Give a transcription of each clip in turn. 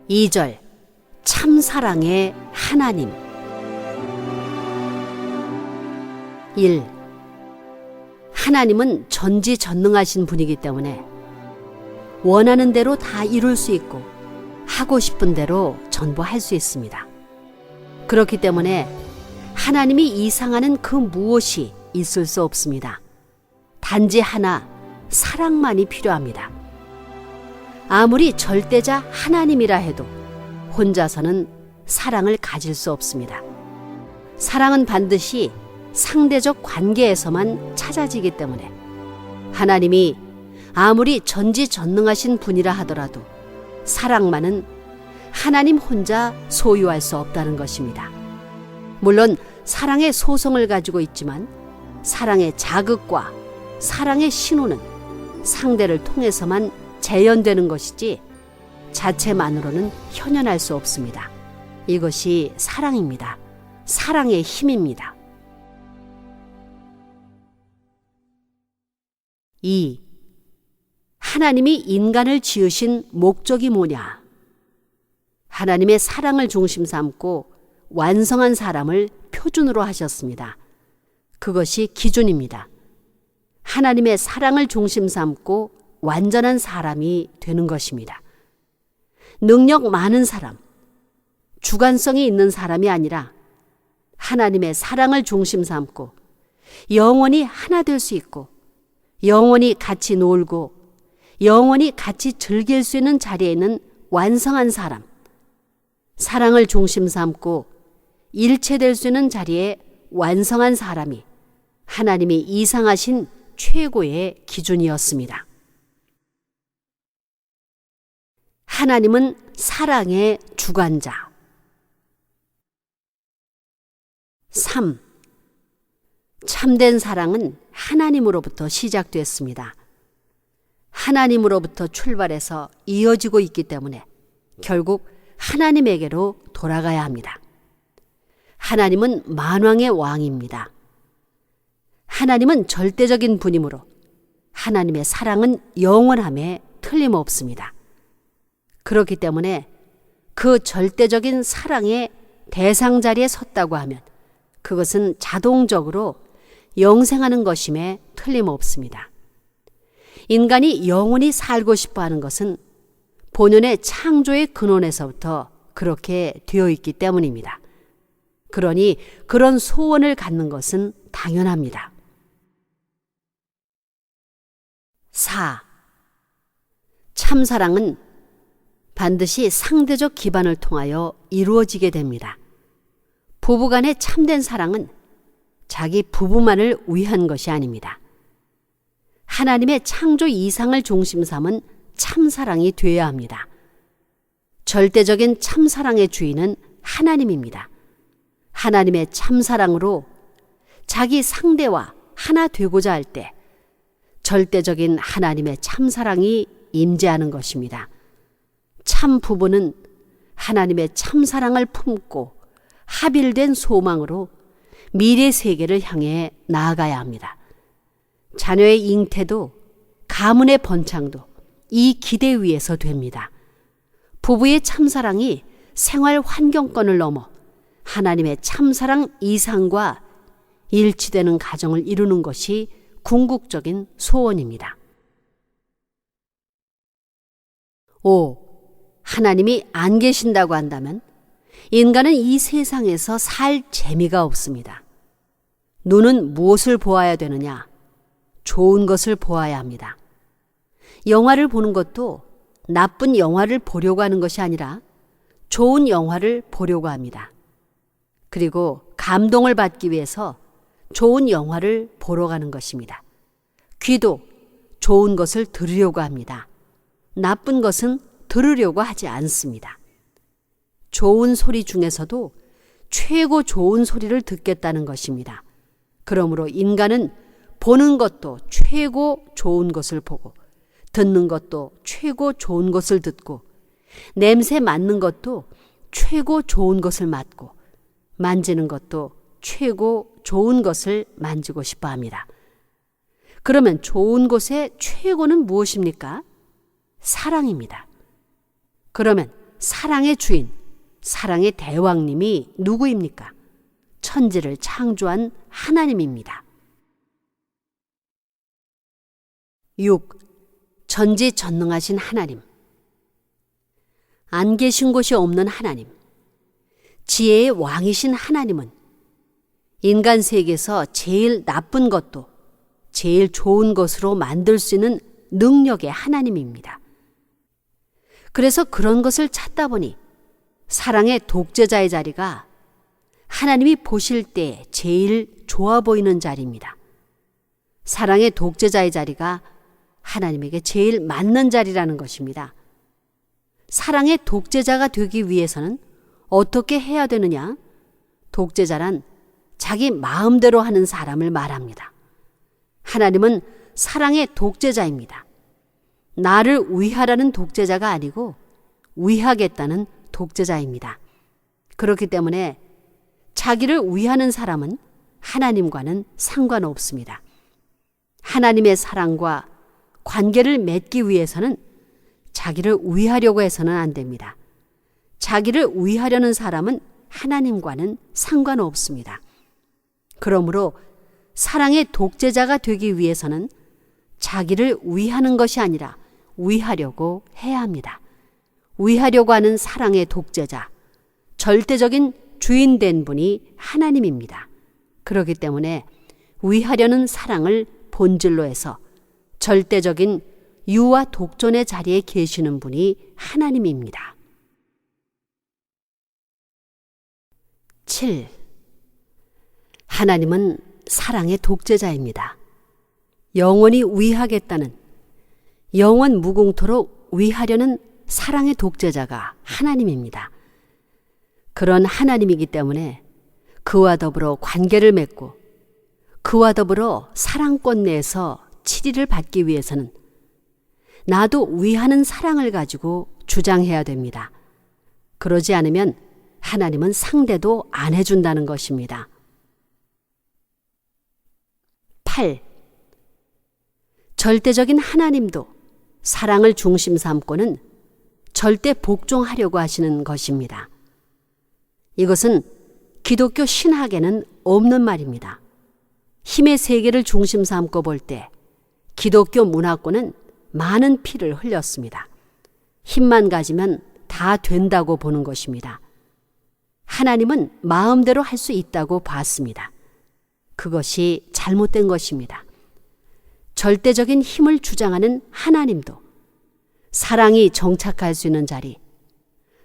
2절 참사랑의 하나님. 1. 하나님은 전지전능하신 분이기 때문에 원하는 대로 다 이룰 수 있고 하고 싶은 대로 전부 할 수 있습니다. 그렇기 때문에 하나님이 이상하는 그 무엇이 있을 수 없습니다. 단지 하나, 사랑만이 필요합니다. 아무리 절대자 하나님이라 해도 혼자서는 사랑을 가질 수 없습니다. 사랑은 반드시 상대적 관계에서만 찾아지기 때문에 하나님이 아무리 전지전능하신 분이라 하더라도 사랑만은 하나님 혼자 소유할 수 없다는 것입니다. 물론 사랑의 소성을 가지고 있지만 사랑의 자극과 사랑의 신호는 상대를 통해서만 재현되는 것이지 자체만으로는 현현할 수 없습니다. 이것이 사랑입니다. 사랑의 힘입니다. 2. 하나님이 인간을 지으신 목적이 뭐냐? 하나님의 사랑을 중심 삼고 완성한 사람을 표준으로 하셨습니다. 그것이 기준입니다. 하나님의 사랑을 중심 삼고 완전한 사람이 되는 것입니다. 능력 많은 사람, 주관성이 있는 사람이 아니라 하나님의 사랑을 중심 삼고 영원히 하나 될 수 있고 영원히 같이 놀고 영원히 같이 즐길 수 있는 자리에 있는 완성한 사람, 사랑을 중심 삼고 일체될 수 있는 자리에 완성한 사람이 하나님이 이상하신 최고의 기준이었습니다. 하나님은 사랑의 주관자. 3. 참된 사랑은 하나님으로부터 시작됐습니다. 하나님으로부터 출발해서 이어지고 있기 때문에 결국 하나님에게로 돌아가야 합니다. 하나님은 만왕의 왕입니다. 하나님은 절대적인 분이므로 하나님의 사랑은 영원함에 틀림없습니다. 그렇기 때문에 그 절대적인 사랑의 대상 자리에 섰다고 하면 그것은 자동적으로 영생하는 것임에 틀림없습니다. 인간이 영원히 살고 싶어 하는 것은 본연의 창조의 근원에서부터 그렇게 되어 있기 때문입니다. 그러니 그런 소원을 갖는 것은 당연합니다. 4. 참사랑은 반드시 상대적 기반을 통하여 이루어지게 됩니다. 부부간의 참된 사랑은 자기 부부만을 위한 것이 아닙니다. 하나님의 창조 이상을 중심 삼은 참사랑이 되어야 합니다. 절대적인 참사랑의 주인은 하나님입니다. 하나님의 참사랑으로 자기 상대와 하나 되고자 할 때 절대적인 하나님의 참사랑이 임재하는 것입니다. 참 부부는 하나님의 참사랑을 품고 합일된 소망으로 미래 세계를 향해 나아가야 합니다. 자녀의 잉태도 가문의 번창도 이 기대 위에서 됩니다. 부부의 참사랑이 생활 환경권을 넘어 하나님의 참사랑 이상과 일치되는 가정을 이루는 것이 궁극적인 소원입니다. 5. 하나님이 안 계신다고 한다면 인간은 이 세상에서 살 재미가 없습니다. 눈은 무엇을 보아야 되느냐? 좋은 것을 보아야 합니다. 영화를 보는 것도 나쁜 영화를 보려고 하는 것이 아니라 좋은 영화를 보려고 합니다. 그리고 감동을 받기 위해서 좋은 영화를 보러 가는 것입니다. 귀도 좋은 것을 들으려고 합니다. 나쁜 것은 들으려고 하지 않습니다. 좋은 소리 중에서도 최고 좋은 소리를 듣겠다는 것입니다. 그러므로 인간은 보는 것도 최고 좋은 것을 보고 듣는 것도 최고 좋은 것을 듣고 냄새 맡는 것도 최고 좋은 것을 맡고 만지는 것도 최고 좋은 것을 만지고 싶어 합니다. 그러면 좋은 것의 최고는 무엇입니까? 사랑입니다. 그러면 사랑의 주인, 사랑의 대왕님이 누구입니까? 천지를 창조한 하나님입니다. 6. 전지전능하신 하나님. 안 계신 곳이 없는 하나님. 지혜의 왕이신 하나님은 인간 세계에서 제일 나쁜 것도 제일 좋은 것으로 만들 수 있는 능력의 하나님입니다. 그래서 그런 것을 찾다 보니 사랑의 독재자의 자리가 하나님이 보실 때 제일 좋아 보이는 자리입니다. 사랑의 독재자의 자리가 하나님에게 제일 맞는 자리라는 것입니다. 사랑의 독재자가 되기 위해서는 어떻게 해야 되느냐? 독재자란 자기 마음대로 하는 사람을 말합니다. 하나님은 사랑의 독재자입니다. 나를 위하라는 독재자가 아니고 위하겠다는 독재자입니다. 그렇기 때문에 자기를 위하는 사람은 하나님과는 상관없습니다. 하나님의 사랑과 관계를 맺기 위해서는 자기를 위하려고 해서는 안 됩니다. 자기를 위하려는 사람은 하나님과는 상관없습니다. 그러므로 사랑의 독재자가 되기 위해서는 자기를 위하는 것이 아니라 위하려고 해야 합니다. 위하려고 하는 사랑의 독재자, 절대적인 주인 된 분이 하나님입니다. 그렇기 때문에 위하려는 사랑을 본질로 해서 절대적인 유와 독존의 자리에 계시는 분이 하나님입니다. 7. 하나님은 사랑의 독재자입니다. 영원히 위하겠다는, 영원 무궁토록 위하려는 사랑의 독재자가 하나님입니다. 그런 하나님이기 때문에 그와 더불어 관계를 맺고 그와 더불어 사랑권 내에서 치리를 받기 위해서는 나도 위하는 사랑을 가지고 주장해야 됩니다. 그러지 않으면 하나님은 상대도 안 해준다는 것입니다. 8. 절대적인 하나님도 사랑을 중심 삼고는 절대 복종하려고 하시는 것입니다. 이것은 기독교 신학에는 없는 말입니다. 힘의 세계를 중심 삼고 볼 때 기독교 문화권은 많은 피를 흘렸습니다. 힘만 가지면 다 된다고 보는 것입니다. 하나님은 마음대로 할 수 있다고 봤습니다. 그것이 잘못된 것입니다. 절대적인 힘을 주장하는 하나님도 사랑이 정착할 수 있는 자리,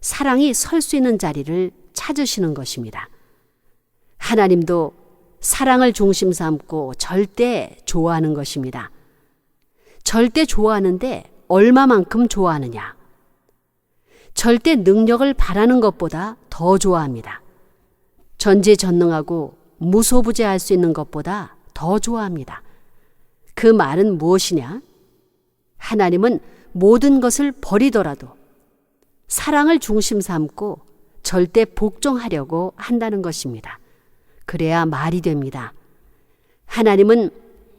사랑이 설 수 있는 자리를 찾으시는 것입니다. 하나님도 사랑을 중심 삼고 절대 좋아하는 것입니다. 절대 좋아하는데 얼마만큼 좋아하느냐? 절대 능력을 바라는 것보다 더 좋아합니다. 전지전능하고 무소부재할 수 있는 것보다 더 좋아합니다. 그 말은 무엇이냐? 하나님은 모든 것을 버리더라도 사랑을 중심 삼고 절대 복종하려고 한다는 것입니다. 그래야 말이 됩니다. 하나님은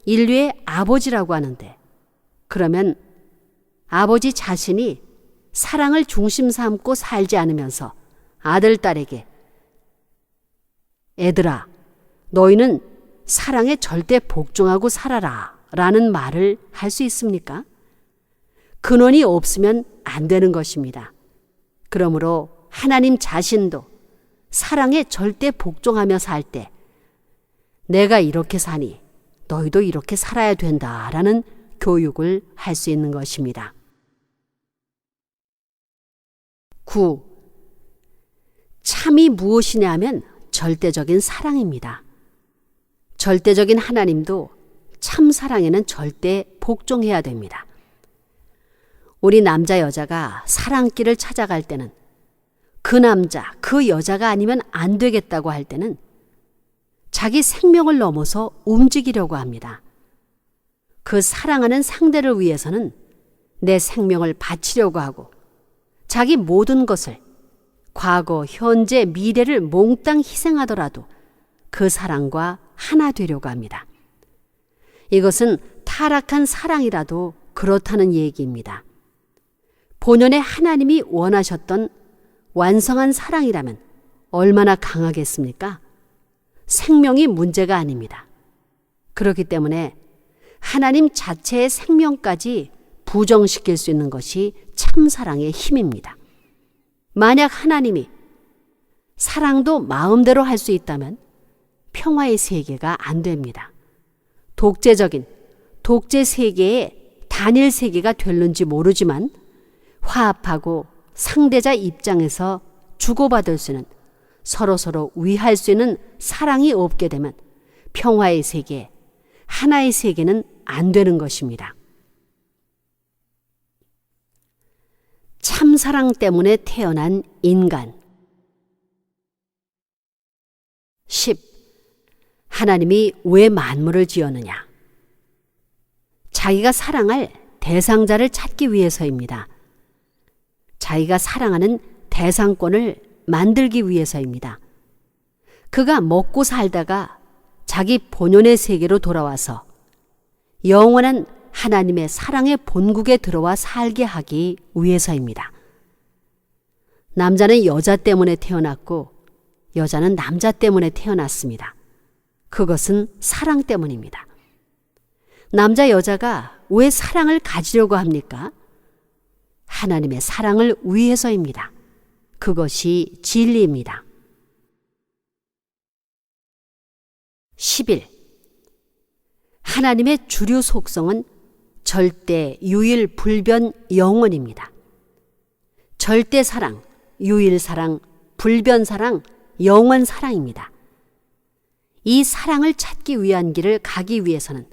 인류의 아버지라고 하는데 그러면 아버지 자신이 사랑을 중심 삼고 살지 않으면서 아들, 딸에게 애들아, 너희는 사랑에 절대 복종하고 살아라 라는 말을 할 수 있습니까? 근원이 없으면 안 되는 것입니다. 그러므로 하나님 자신도 사랑에 절대 복종하며 살 때 내가 이렇게 사니 너희도 이렇게 살아야 된다라는 교육을 할 수 있는 것입니다. 9. 참이 무엇이냐 하면 절대적인 사랑입니다. 절대적인 하나님도 참 사랑에는 절대 복종해야 됩니다. 우리 남자 여자가 사랑길을 찾아갈 때는 그 남자, 그 여자가 아니면 안 되겠다고 할 때는 자기 생명을 넘어서 움직이려고 합니다. 그 사랑하는 상대를 위해서는 내 생명을 바치려고 하고 자기 모든 것을 과거, 현재, 미래를 몽땅 희생하더라도 그 사랑과 하나 되려고 합니다. 이것은 타락한 사랑이라도 그렇다는 얘기입니다. 본연의 하나님이 원하셨던 완성한 사랑이라면 얼마나 강하겠습니까? 생명이 문제가 아닙니다. 그렇기 때문에 하나님 자체의 생명까지 부정시킬 수 있는 것이 참사랑의 힘입니다. 만약 하나님이 사랑도 마음대로 할 수 있다면 평화의 세계가 안 됩니다. 독재적인 독재 세계의 단일 세계가 될는지 모르지만 화합하고 상대자 입장에서 주고받을 수 있는 서로서로 위할 수 있는 사랑이 없게 되면 평화의 세계, 하나의 세계는 안 되는 것입니다. 참사랑 때문에 태어난 인간. 10. 하나님이 왜 만물을 지었느냐? 자기가 사랑할 대상자를 찾기 위해서입니다. 자기가 사랑하는 대상권을 만들기 위해서입니다. 그가 먹고 살다가 자기 본연의 세계로 돌아와서 영원한 하나님의 사랑의 본국에 들어와 살게 하기 위해서입니다. 남자는 여자 때문에 태어났고 여자는 남자 때문에 태어났습니다. 그것은 사랑 때문입니다. 남자 여자가 왜 사랑을 가지려고 합니까? 하나님의 사랑을 위해서입니다. 그것이 진리입니다. 11. 하나님의 주류 속성은 절대, 유일, 불변, 영원입니다. 절대 사랑, 유일 사랑, 불변 사랑, 영원 사랑입니다. 이 사랑을 찾기 위한 길을 가기 위해서는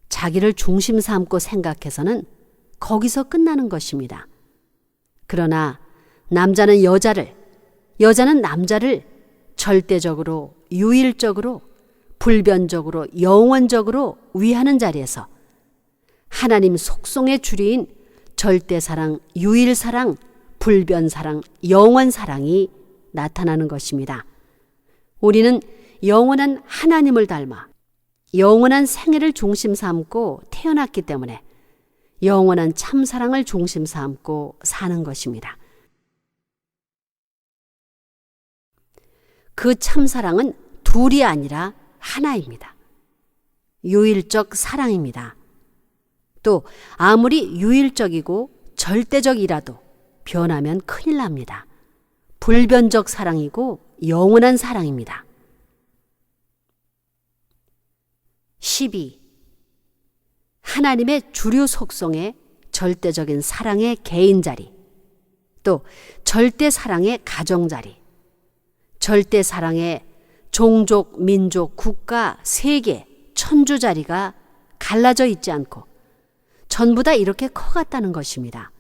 자기를 중심 삼고 생각해서는 거기서 끝나는 것입니다. 그러나 남자는 여자를, 여자는 남자를 절대적으로, 유일적으로, 불변적으로, 영원적으로 위하는 자리에서 하나님 속성의 주류인 절대사랑, 유일사랑, 불변사랑, 영원사랑이 나타나는 것입니다. 우리는 영원한 하나님을 닮아 영원한 생애를 중심 삼고 태어났기 때문에 영원한 참사랑을 중심 삼고 사는 것입니다. 그 참사랑은 둘이 아니라 하나입니다. 유일적 사랑입니다. 또 아무리 유일적이고 절대적이라도 변하면 큰일 납니다. 불변적 사랑이고 영원한 사랑입니다. 12. 하나님의 주류 속성의 절대적인 사랑의 개인 자리, 또 절대 사랑의 가정 자리, 절대 사랑의 종족, 민족, 국가, 세계, 천주 자리가 갈라져 있지 않고 전부 다 이렇게 커갔다는 것입니다.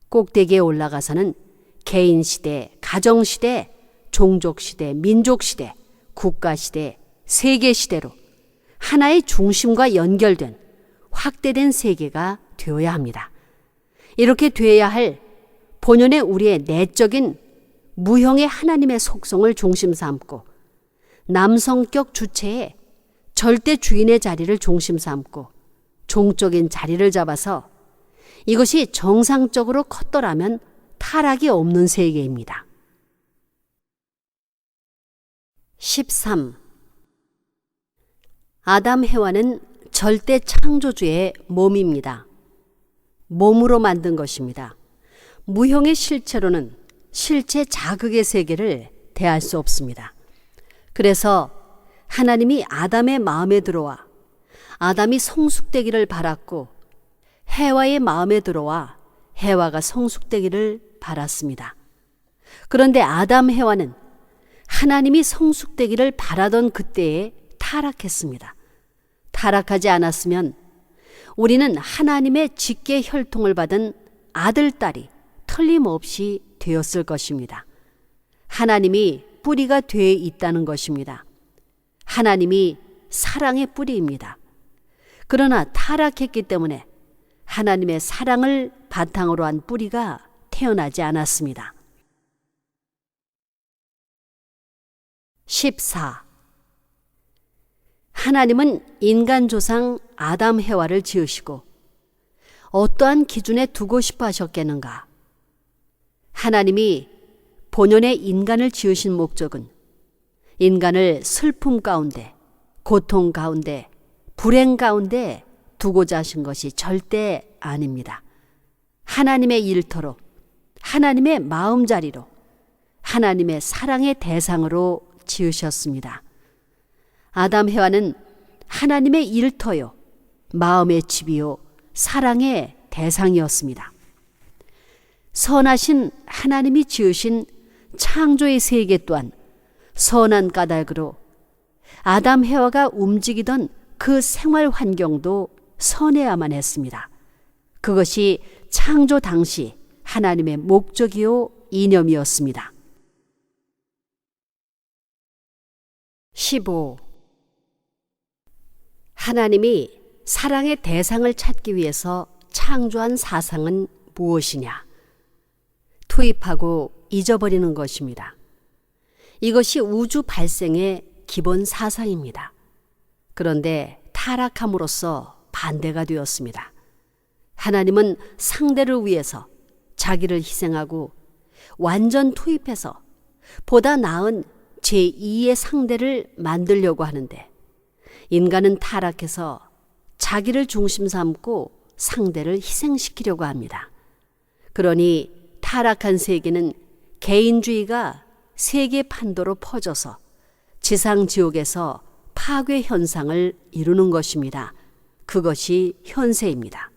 꼭대기에 올라가서는 개인 시대, 가정 시대, 종족 시대, 민족 시대, 국가 시대, 세계 시대로 하나의 중심과 연결된 확대된 세계가 되어야 합니다. 이렇게 되어야 할 본연의 우리의 내적인 무형의 하나님의 속성을 중심 삼고 남성격 주체의 절대 주인의 자리를 중심 삼고 종적인 자리를 잡아서 이것이 정상적으로 컸더라면 타락이 없는 세계입니다. 13. 아담 해와는 절대 창조주의 몸입니다. 몸으로 만든 것입니다. 무형의 실체로는 실체 자극의 세계를 대할 수 없습니다. 그래서 하나님이 아담의 마음에 들어와 아담이 성숙되기를 바랐고 해와의 마음에 들어와 해와가 성숙되기를 바랐습니다. 그런데 아담 해와는 하나님이 성숙되기를 바라던 그때에 타락했습니다. 타락하지 않았으면 우리는 하나님의 직계 혈통을 받은 아들, 딸이 틀림없이 되었을 것입니다. 하나님이 뿌리가 되어 있다는 것입니다. 하나님이 사랑의 뿌리입니다. 그러나 타락했기 때문에 하나님의 사랑을 바탕으로 한 뿌리가 태어나지 않았습니다. 14. 하나님은 인간 조상 아담 해와를 지으시고 어떠한 기준에 두고 싶어 하셨겠는가? 하나님이 본연의 인간을 지으신 목적은 인간을 슬픔 가운데, 고통 가운데, 불행 가운데 두고자 하신 것이 절대 아닙니다. 하나님의 일터로, 하나님의 마음자리로, 하나님의 사랑의 대상으로 지으셨습니다. 아담 해와는 하나님의 일터요, 마음의 집이요, 사랑의 대상이었습니다. 선하신 하나님이 지으신 창조의 세계 또한 선한 까닭으로 아담 해와가 움직이던 그 생활 환경도 선해야만 했습니다. 그것이 창조 당시 하나님의 목적이요 이념이었습니다. 15. 하나님이 사랑의 대상을 찾기 위해서 창조한 사상은 무엇이냐? 투입하고 잊어버리는 것입니다. 이것이 우주 발생의 기본 사상입니다. 그런데 타락함으로써 반대가 되었습니다. 하나님은 상대를 위해서 자기를 희생하고 완전 투입해서 보다 나은 제2의 상대를 만들려고 하는데 인간은 타락해서 자기를 중심 삼고 상대를 희생시키려고 합니다. 그러니 타락한 세계는 개인주의가 세계 판도로 퍼져서 지상 지옥에서 파괴 현상을 이루는 것입니다. 그것이 현세입니다.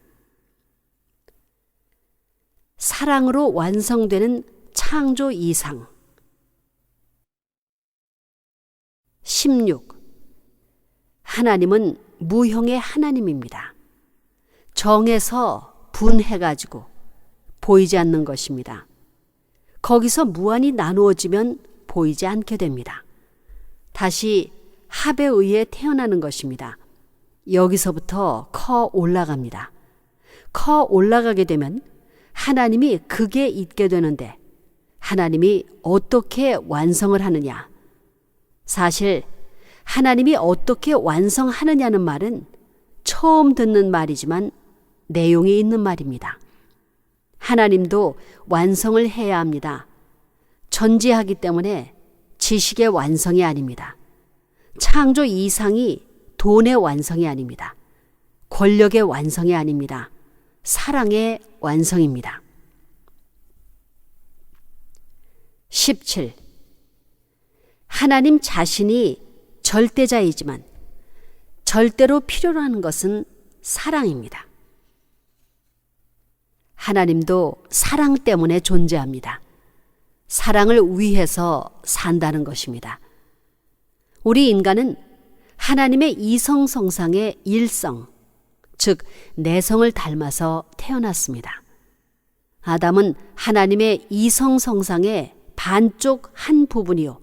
사랑으로 완성되는 창조 이상. 16. 하나님은 무형의 하나님입니다. 정해서 분해가지고 보이지 않는 것입니다. 거기서 무한히 나누어지면 보이지 않게 됩니다. 다시 합에 의해 태어나는 것입니다. 여기서부터 커 올라갑니다. 커 올라가게 되면 하나님이 극에 있게 되는데 하나님이 어떻게 완성을 하느냐? 사실 하나님이 어떻게 완성하느냐는 말은 처음 듣는 말이지만 내용이 있는 말입니다. 하나님도 완성을 해야 합니다. 전지하기 때문에 지식의 완성이 아닙니다. 창조 이상이 돈의 완성이 아닙니다. 권력의 완성이 아닙니다. 사랑의 완성입니다. 17. 하나님 자신이 절대자이지만 절대로 필요로 하는 것은 사랑입니다. 하나님도 사랑 때문에 존재합니다. 사랑을 위해서 산다는 것입니다. 우리 인간은 하나님의 이성성상의 일성, 즉 내성을 닮아서 태어났습니다. 아담은 하나님의 이성성상의 반쪽 한 부분이요,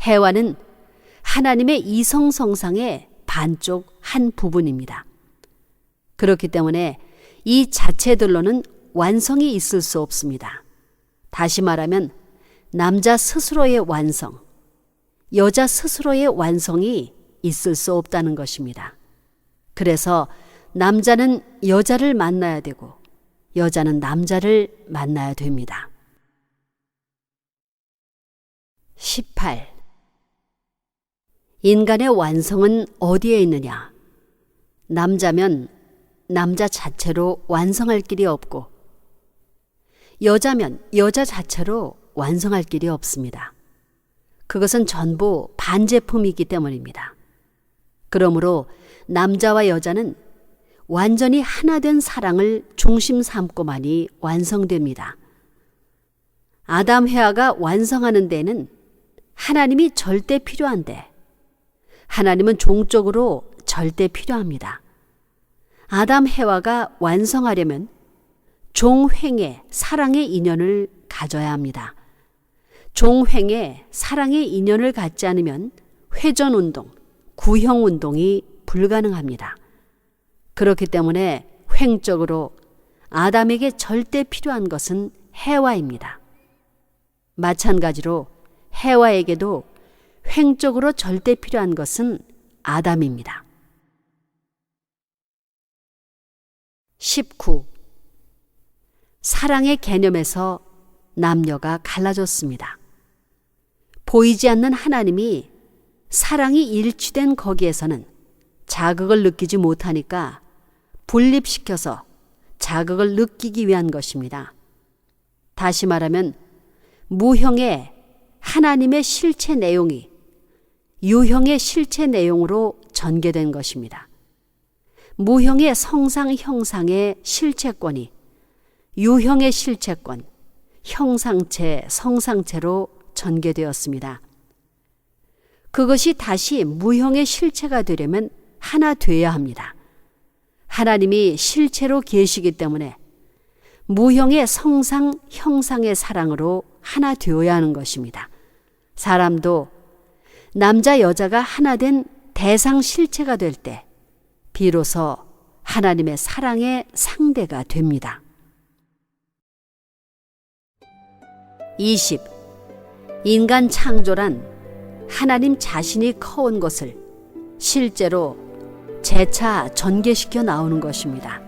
해와는 하나님의 이성성상의 반쪽 한 부분입니다. 그렇기 때문에 이 자체들로는 완성이 있을 수 없습니다. 다시 말하면 남자 스스로의 완성, 여자 스스로의 완성이 있을 수 없다는 것입니다. 그래서 남자는 여자를 만나야 되고 여자는 남자를 만나야 됩니다. 18. 인간의 완성은 어디에 있느냐? 남자면 남자 자체로 완성할 길이 없고 여자면 여자 자체로 완성할 길이 없습니다. 그것은 전부 반제품이기 때문입니다. 그러므로 남자와 여자는 완전히 하나 된 사랑을 중심 삼고만이 완성됩니다. 아담 해와가 완성하는 데는 하나님이 절대 필요한데 하나님은 종적으로 절대 필요합니다. 아담 해와가 완성하려면 종횡의 사랑의 인연을 가져야 합니다. 종횡의 사랑의 인연을 갖지 않으면 회전운동, 구형운동이 불가능합니다. 그렇기 때문에 횡적으로 아담에게 절대 필요한 것은 해와입니다. 마찬가지로 해와에게도 횡적으로 절대 필요한 것은 아담입니다. 19. 사랑의 개념에서 남녀가 갈라졌습니다. 보이지 않는 하나님이 사랑이 일치된 거기에서는 자극을 느끼지 못하니까 분립시켜서 자극을 느끼기 위한 것입니다. 다시 말하면 무형의 하나님의 실체 내용이 유형의 실체 내용으로 전개된 것입니다. 무형의 성상 형상의 실체권이 유형의 실체권, 형상체, 성상체로 전개되었습니다. 그것이 다시 무형의 실체가 되려면 하나 되어야 합니다. 하나님이 실체로 계시기 때문에 무형의 성상, 형상의 사랑으로 하나 되어야 하는 것입니다. 사람도 남자, 여자가 하나 된 대상 실체가 될 때 비로소 하나님의 사랑의 상대가 됩니다. 20. 인간 창조란 하나님 자신이 커온 것을 실제로 재차 전개시켜 나오는 것입니다.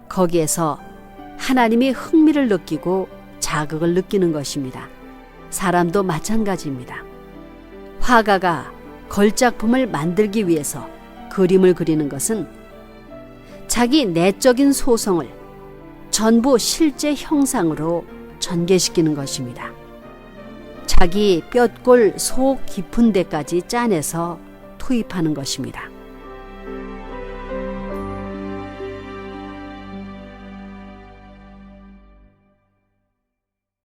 거기에서 하나님이 흥미를 느끼고 자극을 느끼는 것입니다. 사람도 마찬가지입니다. 화가가 걸작품을 만들기 위해서 그림을 그리는 것은 자기 내적인 소성을 전부 실제 형상으로 전개시키는 것입니다. 자기 뼈골 속 깊은 데까지 짜내서 투입하는 것입니다.